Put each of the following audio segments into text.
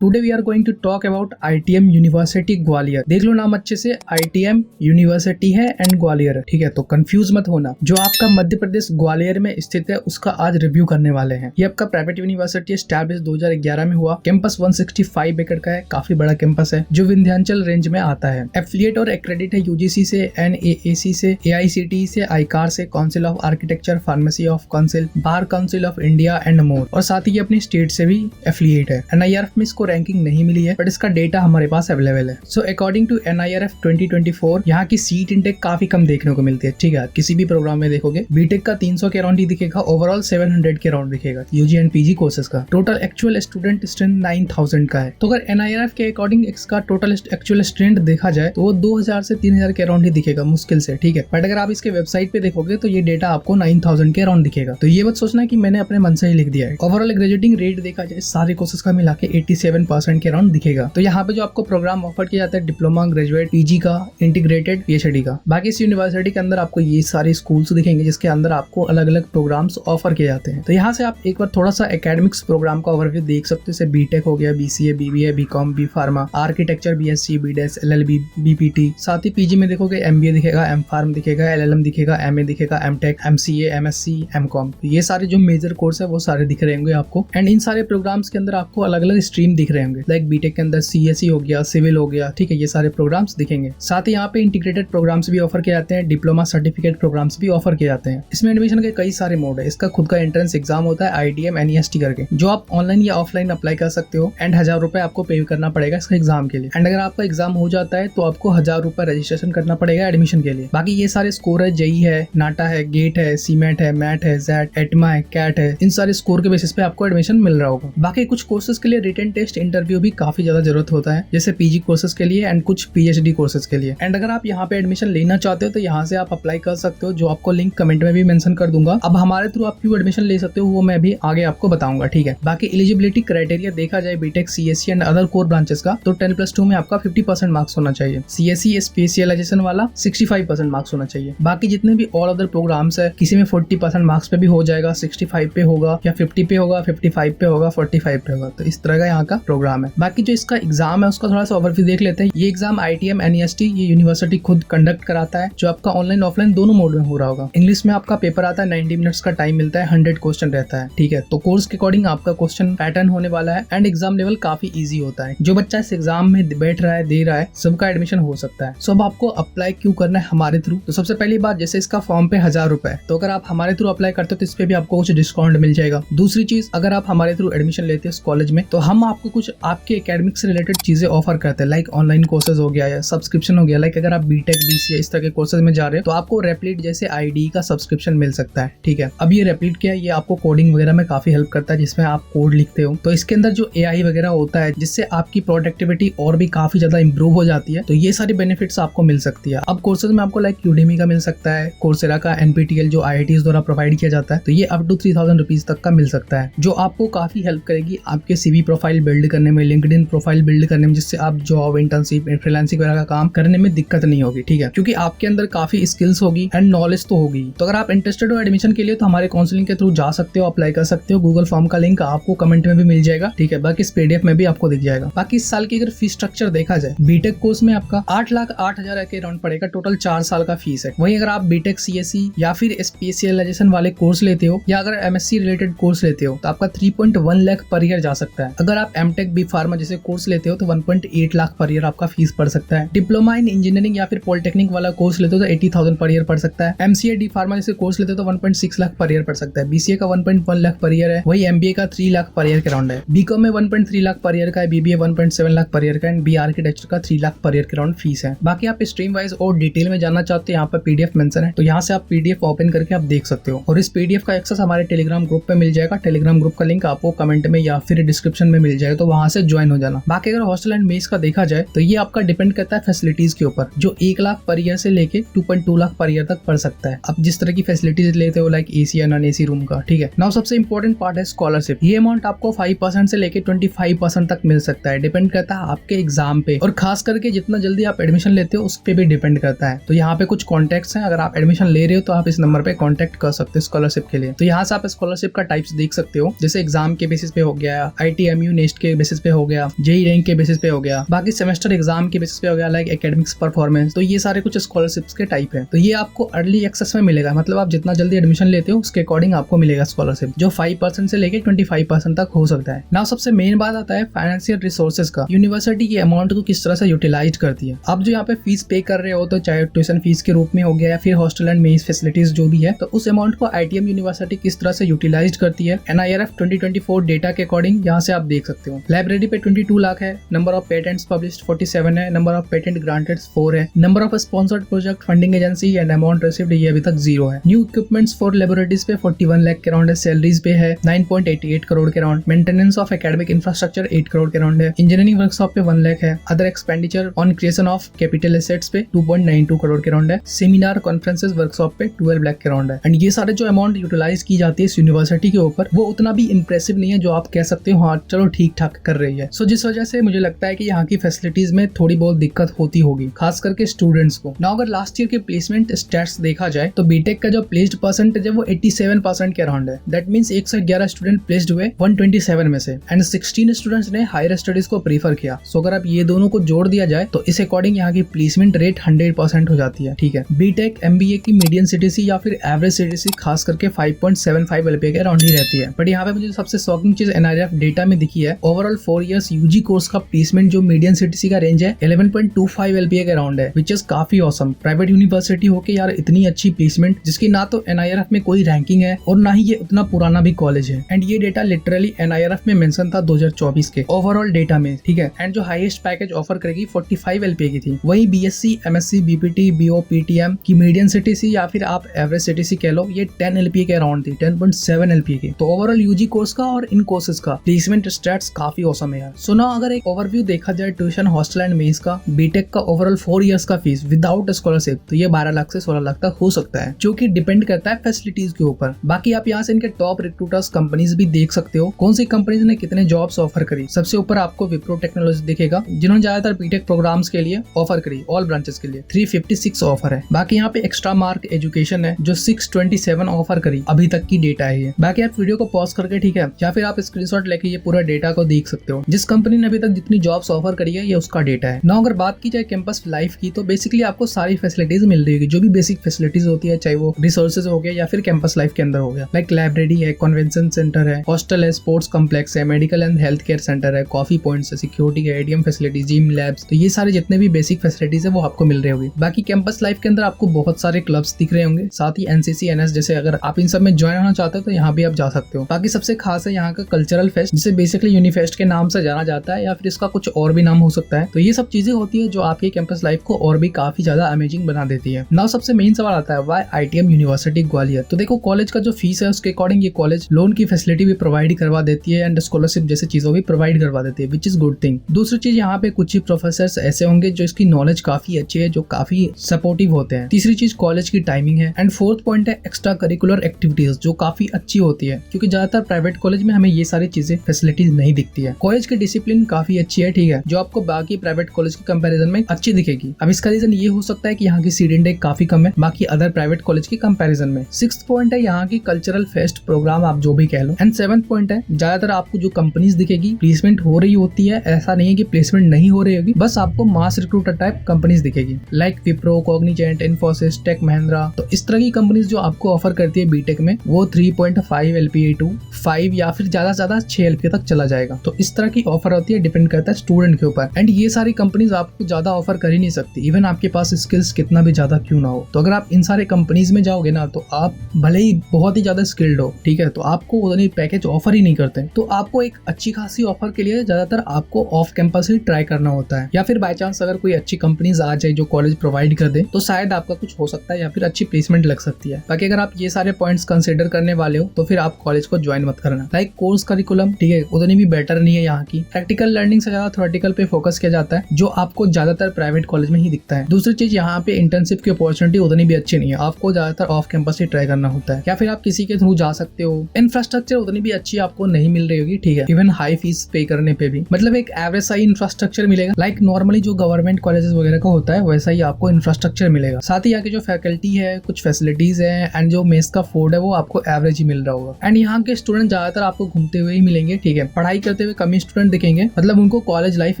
Today we are going to talk about ITM university Gwalior. देख लो नाम अच्छे से, आईटीएम यूनिवर्सिटी है एंड ग्वालियर है, ठीक है। तो कंफ्यूज मत होना। जो आपका मध्य प्रदेश ग्वालियर में स्थित है उसका आज रिव्यू करने वाले हैं। ये आपका प्राइवेट यूनिवर्सिटी एस्टैब्लिश 2011 में हुआ। कैंपस 165 एकड़ का है, काफी बड़ा कैंपस है जो विंध्याचल रेंज में आता है। एफिलिएट और एक्रेडिट है यूजीसी से, एनएएसी से, एआईसीटीई से, आईकार से, council of architecture, pharmacy of council, bar council of India and more. और साथ ही ये अपनी स्टेट से भी एफिलिएट है। एनआईआरएफ में इसको रैंकिंग नहीं मिली है बट इसका डेटा हमारे पास अवेलेबल है। सो अकॉर्डिंग टू एनआईआरएफ 2024 यहाँ की सीट इंटेक काफी कम देखने को मिलती है, ठीक है। किसी भी प्रोग्राम में देखोगे बीटेक का 300 के अराउंड ही दिखेगा, ओवरऑल 700 के अराउंड दिखेगा यूजी एंड पीजी कोर्सेज का। टोटल एक्चुअल स्टूडेंट स्ट्रेंथ 9000 का है। तो अगर एनआईआरएफ के अकॉर्डिंग इसका टोटल एक्चुअल स्ट्रेंथ देखा जाए तो वो 2000 से 3000 के अराउंड ही दिखेगा मुश्किल से, ठीक है। बट अगर आप इसके वेबसाइट पे देखोगे तो ये डेटा आपको 9000 के अराउंड दिखेगा। तो ये मत सोचना कि मैंने अपने मन से ही लिख दिया है। ओवरऑल ग्रेजुएटिंग रेट देखा जाए सारे कोर्सेज का मिला के 87% के अराउंड दिखेगा। तो यहाँ पे जो आपको प्रोग्राम ऑफर किया जाता है डिप्लोमा, ग्रेजुएट, पीजी का, इंटीग्रेटेड, पीएचडी का। बाकी इस यूनिवर्सिटी के अंदर आपको ये सारे स्कूल्स दिखेंगे जिसके अंदर आपको अलग अलग प्रोग्राम्स ऑफर किए जाते हैं। तो यहाँ से आप एक बार थोड़ा सा एकेडमिक्स प्रोग्राम का ओवरव्यू देख सकते हो। जैसे बीटेक हो गया, BCA, BBA, BCom, B pharma, architecture, BSc, BDes, LLB, BPT. साथ ही पीजी में देखोगे एमबीए दिखेगा, एम फार्म दिखेगा, एलएलएम दिखेगा, एमए दिखेगा, एमटेक, एमसीए, एमएससी, एमकॉम। ये सारे जो मेजर कोर्स है वो सारे दिख रहे होंगे आपको। एंड इन सारे प्रोग्राम्स के अंदर आपको अलग अलग स्ट्रीम दिख रहे होंगे। लाइक बीटेक के अंदर सीएससी हो गया, सिविल हो गया, ठीक है। ये सारे प्रोग्राम्स दिखेंगे। साथ ही यहाँ पे इंटीग्रेटेड प्रोग्राम्स भी ऑफर किए जाते हैं, डिप्लोमा सर्टिफिकेट प्रोग्राम्स भी ऑफर किए जाते हैं। इसमें एडमिशन के कई सारे मोड है। इसका खुद का एंट्रेंस एग्जाम होता है आईटीएम एनईएसटी करके, जो आप ऑनलाइन या ऑफलाइन अप्लाई कर सकते हो। एंड 1000 रुपए आपको पे करना पड़ेगा इसका एग्जाम के लिए। एंड अगर आपका एग्जाम हो जाता है तो आपको 1000 रुपए रजिस्ट्रेशन करना पड़ेगा एडमिशन के लिए। बाकी ये सारे स्कोर है, जेई है, नाटा है, गेट है, सीमेट है, मैट है, जैट, एटमा है, कैट है। इन सारे स्कोर के बेसिस पे आपको एडमिशन मिल रहा होगा। बाकी कुछ कोर्सेज के लिए रिटन टेस्ट, इंटरव्यू भी काफी ज्यादा जरूरत होता है, जैसे पीजी कोर्सेज के लिए एंड कुछ पीएचडी कोर्सेज के लिए। एंड अगर आप यहाँ पे एडमिशन लेना चाहते हो तो यहाँ से आप अप्लाई कर सकते हो, जो आपको लिंक कमेंट में भी मेंशन कर दूंगा। अब हमारे थ्रू आप क्यों एडमिशन ले सकते हो वो मैं भी आगे आपको बताऊंगा, ठीक है। बाकी एलिजिबिलिटी क्राइटेरिया देखा जाए BTech, CSC and other core branches का, तो 10+2 में आपका 50% मार्क्स होना चाहिए। सीएससी स्पेशलाइजेशन वाला 65% मार्क्स होना चाहिए। बाकी जितने भी ऑल अदर प्रोग्राम्स है, किसी में 40% मार्क्स पे भी हो जाएगा, 65 पे होगा या 50 पे होगा, 55 पे होगा, 45 पे होगा। तो इस तरह का यहाँ का प्रोग्राम है। बाकी जो इसका एग्जाम है उसका थोड़ा सा ओवरव्यू देख लेते हैं। ये एग्जाम आईटीएम एनईएसटी ये यूनिवर्सिटी खुद कंडक्ट कराता है, जो आपका ऑनलाइन ऑफलाइन दोनों मोड में हो रहा होगा। इंग्लिश में आपका पेपर आता है, 90 मिनट्स का टाइम मिलता है, 100 क्वेश्चन रहता है, ठीक है। तो कोर्स के अकॉर्डिंग आपका क्वेश्चन पैटर्न होने वाला है। एंड एग्जाम लेवल काफी इजी होता है। जो बच्चा इस एग्जाम में बैठ रहा है, दे रहा है, सबका एडमिशन हो सकता है। सो अब आपको अप्लाई क्यों करना है हमारे थ्रू। तो सबसे पहली बात, जैसे इसका फॉर्म पे 1000 रुपए, तो अगर आप हमारे थ्रू अप्लाई करते हो तो इस पे भी आपको कुछ डिस्काउंट मिल जाएगा। दूसरी चीज, अगर आप हमारे थ्रू एडमिशन लेते हो इस कॉलेज में तो हम आपको कुछ आपके एकेडमिक से रिलेटेड चीजें ऑफर करते हैं। लाइक ऑनलाइन कोर्सेज हो गया या सब्सक्रिप्शन हो गया। लाइक अगर आप बीटेक, बीसीए इस तरह के कोर्सेज में जा रहे हो तो आपको रेपलिट जैसे आईडी का सब्सक्रिप्शन मिल सकता है, ठीक है। अब ये रेपलिट क्या है, ये आपको कोडिंग वगैरह में काफी हेल्प करता है, जिसमें आप कोड लिखते हो। तो इसके अंदर जो एआई वगैरह होता है जिससे आपकी प्रोडक्टिविटी और भी काफी ज्यादा इंप्रूव हो जाती है। तो ये सारी बेनिफिट्स आपको मिल सकती है। अब कोर्सेज में आपको लाइक यूडेमी का मिल सकता है, कोर्सेरा का, एनपीटीएल जो आईआईटीज द्वारा प्रोवाइड किया जाता है, तो ये अप टू 3000 रुपीज तक का मिल सकता है, जो आपको काफी हेल्प करेगी आपके सीवी प्रोफाइल बिल्ड करने में, लिंक्डइन प्रोफाइल बिल्ड करने में, जिससे आप जॉब, इंटर्नशिप, फ्रीलांसिंग वगैरह का काम करने में दिक्कत नहीं होगी, ठीक है। क्योंकि आपके अंदर काफी स्किल्स होगी एंड नॉलेज तो होगी। तो अगर आप इंटरेस्टेड हो एडमिशन के लिए तो हमारे काउंसलिंग के थ्रू जा सकते हो, अप्लाई कर सकते हो। गूगल फॉर्म का लिंक आपको कमेंट में भी मिल जाएगा, ठीक है। बाकी इस पीडीएफ में भी आपको दिख जाएगा। बाकी इस साल की अगर फीस स्ट्रक्चर देखा जाए, बीटेक कोर्स में आपका 8,08,000 के अराउंड पड़ेगा, टोटल 4 साल का फीस है। वहीं अगर आप बीटेक, सीएससी या फिर स्पेशलाइजेशन वाले कोर्स लेते हो या अगर एमएससी रिलेटेड कोर्स लेते हो तो आपका 3.1 लाख पर ईयर जा सकता है। अगर आप एमटेक, बी फार्मा जैसे कोर्स लेते हो तो 1.8 लाख पर ईयर आपका फीस पड़ सकता है। डिप्लोमा इन इंजीनियरिंग या फिर पॉलिटेक्निक वाला कोर्स लेते हो तो 80,000 पर ईयर पड़ सकता है। एमसीए, डी फार्मा जैसे कोर्स लेते हो तो 1.6 लाख पर ईयर पड़ सकता है। बीसीए का 1.1 लाख पर ईयर है। वही एमबीए का 3 लाख पर ईयर के राउंड है। बीकॉम में 1.3 लाख पर ईयर का है। बीबीए 1.7 लाख पर ईयर का है। बी आर्किटेक्चर का 3 लाख पर ईयर के राउंड फीस है। बाकी आप स्ट्रीम वाइज और डिटेल में जानना चाहते हो, यहाँ पर पीडीएफ मेंशन है, तो यहाँ से आप पीडीएफ ओपन करके आप देख सकते हो। और इस पीडीएफ का एक्सेस हमारे टेलीग्राम ग्रुप पे मिल जाएगा। टेलीग्राम ग्रुप का लिंक आपको कमेंट में या फिर डिस्क्रिप्शन में मिल जाएगा, तो वहां से ज्वाइन हो जाना। बाकी अगर हॉस्टल एंड मेस का देखा जाए तो ये आपका डिपेंड करता है फैसिलिटीज के ऊपर, जो 1 लाख पर ईयर से लेके 2.2 लाख पर ईयर तक पड़ सकता है। अब जिस तरह की फैसिलिटीज लेते हो, लाइक एसी या नॉन एसी रूम का, ठीक है। नाउ सबसे इंपॉर्टेंट पार्ट है स्कॉलरशिप। ये अमाउंट आपको 5% से लेके 25% तक मिल सकता है, डिपेंड करता है आपके एग्जाम पे, और खास करके जितना जल्दी आप एडमिशन लेते हो उस पे भी डिपेंड करता है। तो यहाँ पे कुछ कॉन्टेक्ट्स हैं, अगर आप एडमिशन ले रहे हो तो आप इस नंबर पे कॉन्टेक्ट कर सकते हो स्कॉलरशिप के लिए। तो यहाँ से आप स्कॉलरशिप का टाइप्स देख सकते हो, जैसे एग्जाम के बेसिस पे हो गया, आईटीएमयू नेस्ट के के बेसिस पे हो गया, जेई रैंक के बेसिस पे हो गया, बाकी सेमेस्टर एग्जाम के बेसिस पे हो गया, लाइक एकेडमिक्स परफॉर्मेंस। तो ये सारे कुछ स्कॉलरशिप्स के टाइप है। तो ये आपको अर्ली एक्सेस में मिलेगा, मतलब आप जितना जल्दी एडमिशन लेते हो उसके अकॉर्डिंग आपको मिलेगा स्कॉलरशिप, जो 5% से लेके 25% तक हो सकता है। नाउ सबसे मेन बात आता है फाइनेंशियल रिसोर्सेज का। यूनिवर्सिटी की अमाउंट को किस तरह से यूटिलाइज करती है। आप जो यहाँ पे फीस पे कर रहे हो, तो चाहे ट्यूशन फीस के रूप में हो गया या फिर हॉस्टल एंड मेस फैसिलिटीज जो भी है, तो उस अमाउंट को आईटीएम यूनिवर्सिटी किस तरह से यूटिलाइज करती है NIRF 2024 डेटा के अकॉर्डिंग यहाँ से आप देख सकते हो। लाइब्रेरी पे 22 लाख है, नंबर ऑफ पेटेंट्स पब्लिश्ड 47 है, नंबर ऑफ पेटेंट ग्रांटेड 4 है, number of sponsored project funding agency and amount received ये अभी तक 0 है। न्यू इक्विपमेंट्स फॉर लेबोरेटरीज पे 41 लाख के अराउंड है, सैलरीज पे है 9.88 करोड़ के around, maintenance of academic infrastructure 8 crore के अराउंड है, इंजीनियरिंग वर्कशॉप पे 1 लाख है, other expenditure on creation of capital assets पे 2.92 करोड़ के अराउंड है, सेमिनार कॉन्फ्रेंसेस वर्कशॉप पे 12 लाख के अराउंड है। एंड ये सारे जो अमाउंट यूटिलाइज की जाती है इस यूनिवर्सिटी के ऊपर, वो उतना भी इंप्रेसिव नहीं है जो आप कह सकते हो हाँ चलो ठीक ठाक कर रही है। सो जिस वजह से मुझे लगता है कि यहाँ की फैसिलिटीज में थोड़ी बहुत दिक्कत होती होगी, खास करके स्टूडेंट्स को। ना अगर लास्ट ईयर के प्लेसमेंट स्टैट्स देखा जाए तो बीटेक का जो प्लेस्ड परसेंटेज है वो 87% के अराउंड है। दैट मींस 111 स्टूडेंट प्लेस्ड हुए 127 में से, एंड 16 स्टूडेंट्स ने हायर स्टडीज को प्रीफर किया। सो अगर आप ये दोनों को जोड़ दिया जाए तो इस अकॉर्डिंग यहाँ की प्लेसमेंट रेट 100% हो जाती है। ठीक है, बीटेक MBA की मीडियन सीटीसी या फिर एवरेज सीटीसी खास करके 5.75 LPA के अराउंड ही रहती है। बट यहाँ पे मुझे सबसे शॉकिंग चीज NIRF डेटा में दिखी है, ओवरऑल 4 इयर्स यूजी कोर्स का प्लेसमेंट जो मीडियन सीटीसी का रेंज है 11.25 LPA के अराउंड है, विच इज काफी ऑसम। प्राइवेट यूनिवर्सिटी होके यार इतनी अच्छी प्लेसमेंट, जिसकी ना तो NIRF में कोई रैंकिंग है और ना ही ये उतना पुराना भी कॉलेज है। एंड ये डेटा लिटरली NIRF में मेंशन था 2024 के ओवरऑल डेटा में। ठीक है, एंड जो हाईएस्ट पैकेज ऑफर करेगी 45 LPA की थी। वही BSc MSc BPT BO PTM की मीडियन सीटीसी या फिर आप एवरेज सीटीसी कह लो, ये 10 LPA के अराउंड थी, 10.7 LPA की। तो ओवरऑल यूजी कोर्स का और इन कोर्सेज का प्लेसमेंट स्टैट्स काफी ऑसम है यार। सो ना अगर एक ओवरव्यू देखा जाए ट्यूशन हॉस्टल एंड मेस का, बीटेक का ओवरऑल 4 इयर्स का फीस विदाउट स्कॉलरशिप तो ये 12 लाख से 16 लाख तक हो सकता है, जो कि डिपेंड करता है फैसिलिटीज के ऊपर। बाकी आप यहाँ से इनके टॉप रिक्रूटर्स कंपनीज भी देख सकते हो, कौन सी कंपनीज ने कितने जॉब्स ऑफर करी। सबसे ऊपर आपको विप्रो टेक्नोलॉजी दिखेगा, जिन्होंने ज्यादातर बीटेक प्रोग्राम्स के लिए ऑफर करी, ऑल ब्रांचेस के लिए 356 ऑफर है। बाकी यहाँ पे एक्स्ट्रा मार्क एजुकेशन है जो 627 ऑफर करी, अभी तक की डेटा है ये। बाकी आप वीडियो को पॉज करके, ठीक है, या फिर आप स्क्रीनशॉट लेके ये पूरा डेटा को देख सकते हो। जिस कंपनी ने अभी तक जितनी जॉब्स ऑफर करी है ये उसका डेटा है। ना अगर बात की जाए कैंपस लाइफ की, तो बेसिकली आपको सारी फैसिलिटीज मिल रही होगी, जो भी बेसिक फैसिलिटीज होती है, चाहे वो रिसोर्सेज हो गया या फिर कैंपस लाइफ के अंदर हो गया। लाइक लाइब्रेरी है, कन्वेंशन सेंटर है, हॉस्टल है, स्पोर्ट्स कॉम्प्लेक्स है, medical and health care centre है, कॉफी पॉइंट्स है, सिक्योरिटी है, ATM फैसिलिटी, जिम, लैब्स। तो ये सारे जितने भी बेसिक फैसिलिटीज है वो आपको मिल रही होगी। बाकी कैंपस लाइफ के अंदर आपको बहुत सारे क्लब्स दिख रहे होंगे, साथ ही NCC NS जैसे अगर आप इन सब में ज्वाइन होना चाहते हो तो यहाँ भी आप जा सकते हो। बाकी सबसे खास है यहाँ का कल्चरल फेस्ट, जिसे बेसिकली यूनिफेस्ट के नाम से जाना जाता है या फिर इसका कुछ और भी नाम हो सकता है। तो ये सब चीजें होती है जो आपके कैंपस लाइफ को और भी काफी ज्यादा अमेजिंग बना देती है। नाउ सबसे मेन सवाल आता है व्हाई ITM यूनिवर्सिटी ग्वालियर। तो देखो कॉलेज का जो फीस है उसके अकॉर्डिंग ये कॉलेज लोन की फैसिलिटी भी प्रोवाइड करवा देती है एंड स्कॉलरशिप जैसे चीजों भी प्रोवाइड करवा देती है, विच इज गुड थिंग। दूसरी चीज यहाँ पे कुछ ही प्रोफेसर ऐसे होंगे जो इसकी नॉलेज काफी अच्छी है, जो काफी सपोर्टिव होते हैं। तीसरी चीज कॉलेज की टाइमिंग है, एंड फोर्थ पॉइंट है एक्स्ट्रा करिकुलर एक्टिविटीज जो काफी अच्छी होती है, क्योंकि ज्यादातर प्राइवेट कॉलेज में हमें ये सारी चीजें फैसिलिटीज नहीं दिखती है। कॉलेज की डिसिप्लिन काफी अच्छी है, ठीक है, जो आपको बाकी प्राइवेट कॉलेज के कंपैरिजन में अच्छी दिखेगी। अब इसका रीजन ये हो सकता है कि यहाँ की सीट इंडेक्स काफी कम है बाकी अदर प्राइवेट कॉलेज के कंपैरिजन में। सिक्स्थ पॉइंट है यहाँ की कल्चरल फेस्ट प्रोग्राम, आप जो भी कह लो। एंड सेवंथ पॉइंट है ज्यादातर आपको जो कंपनीज दिखेगी प्लेसमेंट हो रही होती है, ऐसा नहीं है कि प्लेसमेंट नहीं हो रही होगी, बस आपको मास रिक्रूटर टाइप कंपनीज दिखेगी, लाइक विप्रो, कॉग्निजेंट, इन्फोसिस, टेक महिंद्रा। तो इस तरह की कंपनीज जो आपको ऑफर करती है बीटेक में, वो 3.5 LPA टू 5 या फिर ज्यादा से ज्यादा 6 LPA तक चला जाएगा। तो इस तरह की ऑफर होती है, डिपेंड करता है स्टूडेंट के ऊपर। एंड ये सारी कंपनीज आपको ज्यादा ऑफर कर ही नहीं सकती, इवन आपके पास स्किल्स कितना भी ज्यादा क्यों ना हो। तो अगर आप इन सारे कंपनीज में जाओगे ना, तो आप भले ही बहुत ही ज्यादा स्किल्ड हो, ठीक है, तो आपको उतनी पैकेज ऑफर ही नहीं करते। तो आपको एक अच्छी खासी ऑफर के लिए ज्यादातर आपको ऑफ कैंपस ही ट्राई करना होता है, या फिर बाय चांस अगर कोई अच्छी कंपनीज आ जाए जो कॉलेज प्रोवाइड कर दे तो शायद आपका कुछ हो सकता है या फिर अच्छी प्लेसमेंट लग सकती है। बाकी अगर आप ये सारे पॉइंट्स कंसिडर करने वाले हो तो फिर आप कॉलेज को ज्वाइन मत करना। लाइक कोर्स करिकुलम, ठीक है, उतनी भी बेटर नहीं है यहाँ की। प्रैक्टिकल लर्निंग से ज्यादा थ्योरेटिकल पे फोकस किया जाता है, जो आपको ज्यादातर प्राइवेट कॉलेज में ही दिखता है। दूसरी चीज यहाँ पे इंटर्नशिप की अपॉर्चुनिटी उतनी भी अच्छी नहीं है, आपको ज्यादातर ऑफ कैंपस ही ट्राई करना होता है, या फिर आप किसी के थ्रू जा सकते हो। इंफ्रास्ट्रक्चर उतनी भी अच्छी आपको नहीं मिल रही होगी, ठीक है, इवन हाई फीस पे करने पे भी, मतलब एक एवरेज सा ही इंफ्रास्ट्रक्चर मिलेगा। लाइक नॉर्मली जो गवर्नमेंट कॉलेजेस वगैरह का होता है वैसा ही आपको इंफ्रास्ट्रक्चर मिलेगा। साथ ही यहाँ की जो फैकल्टी है, कुछ फैसिलिटीज है, एंड जो मेस का फूड है वो आपको एवरेज ही मिल रहा होगा। एंड यहाँ के स्टूडेंट ज्यादातर आपको घूमते हुए ही मिलेंगे, ठीक है, पढ़ाई करते करते हुए कम ही स्टूडेंट दिखेंगे, मतलब उनको कॉलेज लाइफ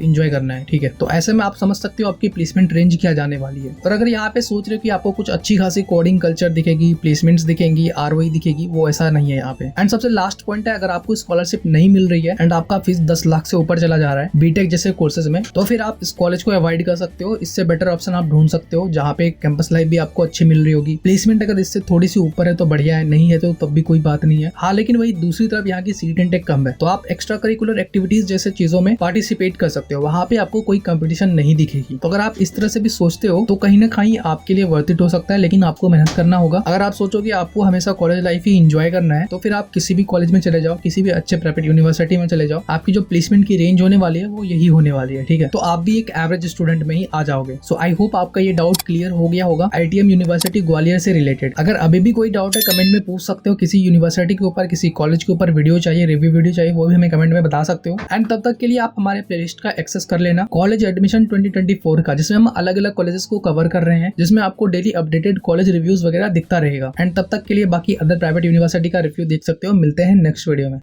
एंजॉय करना है, ठीक है। तो ऐसे में आप समझ सकते हो आपकी प्लेसमेंट रेंज क्या जाने वाली है। और अगर यहाँ पे सोच रहे हो कि आपको कुछ अच्छी खासी कोडिंग कल्चर दिखेगी, प्लेसमेंट्स दिखेंगी, ROI दिखेगी, वो ऐसा नहीं है यहाँ पे। एंड सबसे लास्ट पॉइंट है, अगर आपको स्कॉलरशिप नहीं मिल रही है एंड आपका फीस 10 लाख से ऊपर चला जा रहा है बीटेक जैसे कोर्सेज में, तो फिर आप इस कॉलेज को अवॉइड कर सकते हो। इससे बेटर ऑप्शन आप ढूंढ सकते हो जहाँ पे कैंपस लाइफ भी आपको अच्छी मिल रही होगी। प्लेसमेंट अगर इससे थोड़ी सी ऊपर है तो बढ़िया है, नहीं है तो तब भी कोई बात नहीं है। हाँ, लेकिन वही दूसरी तरफ यहाँ की सीट इनटेक कम है, तो आप एक्स्ट्रा करिकुलर एक्टिविटीज जैसे चीजों में पार्टिसिपेट कर सकते हो, वहाँ पे आपको कोई कंपटीशन नहीं दिखेगी। तो अगर आप इस तरह से भी सोचते हो तो कहीं ना कहीं आपके लिए वर्थ इट हो सकता है, लेकिन आपको मेहनत करना होगा। अगर आप सोचो कि आपको हमेशा कॉलेज लाइफ ही एंजॉय करना है तो फिर आप किसी भी कॉलेज में चले जाओ, किसी भी अच्छे प्राइवेट यूनिवर्सिटी में चले जाओ, आपकी जो प्लेसमेंट की रेंज होने वाली है वो यही होने वाली है, ठीक है। तो आप भी एक एवरेज स्टूडेंट में ही आ जाओगे। सो आई होप आपका ये डाउट क्लियर हो गया होगा ITM यूनिवर्सिटी ग्वालियर से रिलेटेड। अगर अभी भी कोई डाउट है कमेंट में पूछ सकते हो, किसी यूनिवर्सिटी के ऊपर, किसी कॉलेज के ऊपर वीडियो चाहिए, रिव्यू वीडियो चाहिए, वो भी हमें कमेंट में बता सकते हो। एंड तब तक के लिए आप हमारे प्लेलिस्ट का एक्सेस कर लेना कॉलेज एडमिशन 2024 का, जिसमें हम अलग अलग कॉलेजेस को कवर कर रहे हैं, जिसमें आपको डेली अपडेटेड कॉलेज रिव्यूज वगैरह दिखता रहेगा। एंड तब तक के लिए बाकी अदर प्राइवेट यूनिवर्सिटी का रिव्यू देख सकते हो। मिलते हैं नेक्स्ट वीडियो में।